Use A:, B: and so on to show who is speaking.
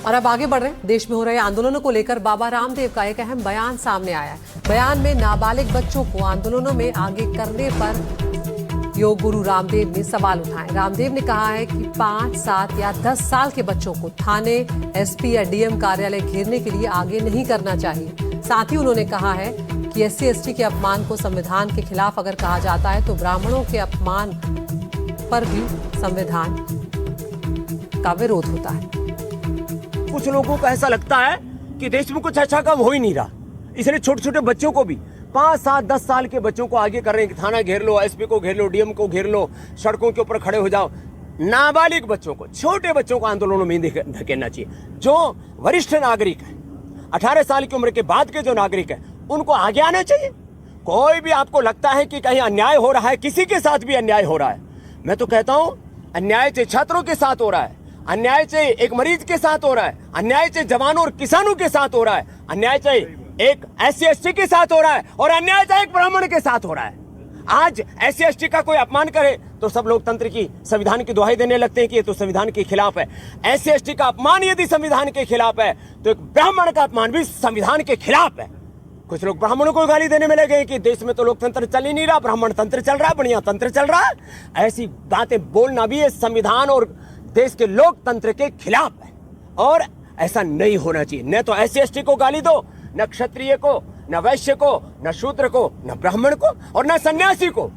A: और अब आगे बढ़ रहे हैं। देश में हो रहे आंदोलनों को लेकर बाबा रामदेव का एक अहम बयान सामने आया है। बयान में नाबालिग बच्चों को आंदोलनों में आगे करने पर योग गुरु रामदेव ने सवाल उठाए। रामदेव ने कहा है कि 5, 7 या 10 साल के बच्चों को थाने, एसपी या डीएम कार्यालय घेरने के लिए आगे नहीं करना चाहिए। साथ ही उन्होंने कहा है कि SC/ST के अपमान को संविधान के खिलाफ अगर कहा जाता है तो ब्राह्मणों के अपमान पर भी संविधान का विरोध होता है।
B: कुछ लोगों को ऐसा लगता है कि देश में कुछ अच्छा काम हो ही नहीं रहा, इसलिए छोटे छोटे बच्चों को भी 5, 7, 10 साल के बच्चों को आगे कर रहे हैं कि थाना घेर लो, एसपी को घेर लो, डीएम को घेर लो, सड़कों के ऊपर खड़े हो जाओ। नाबालिग बच्चों को, छोटे बच्चों को आंदोलनों में धकेलना चाहिए। जो वरिष्ठ नागरिक है, 18 साल की उम्र के बाद के जो नागरिक है, उनको आगे आना चाहिए। कोई भी आपको लगता है कि कहीं अन्याय हो रहा है, किसी के साथ भी अन्याय हो रहा है, मैं तो कहता हूं अन्याय चाहे छात्रों के साथ हो रहा है, अन्याय चाहे एक मरीज के साथ हो रहा है, अन्याय चाहे जवानों और किसानों के साथ हो रहा है, अन्याय चाहे एक SC/ST के साथ हो रहा है, और अन्याय चाहे एक ब्राह्मण के साथ हो रहा है। आज SC/ST का कोई अपमान करे तो सब लोकतंत्र की, संविधान की दुहाई देने लगते हैं कि ये तो संविधान के खिलाफ है। SC/ST का अपमान यदि संविधान के खिलाफ है तो एक ब्राह्मण का अपमान भी संविधान के खिलाफ है। कुछ लोग ब्राह्मणों को गाली देने में लगे कि देश में तो लोकतंत्र चल ही नहीं रहा, ब्राह्मण तंत्र चल रहा है, बढ़िया तंत्र चल रहा है। ऐसी बातें बोलना भी ये संविधान और देश के लोकतंत्र के खिलाफ है, और ऐसा नहीं होना चाहिए। न तो SC/ST को गाली दो, न क्षत्रिय को, न वैश्य को, न शूद्र को, न ब्राह्मण को, और न सन्यासी को।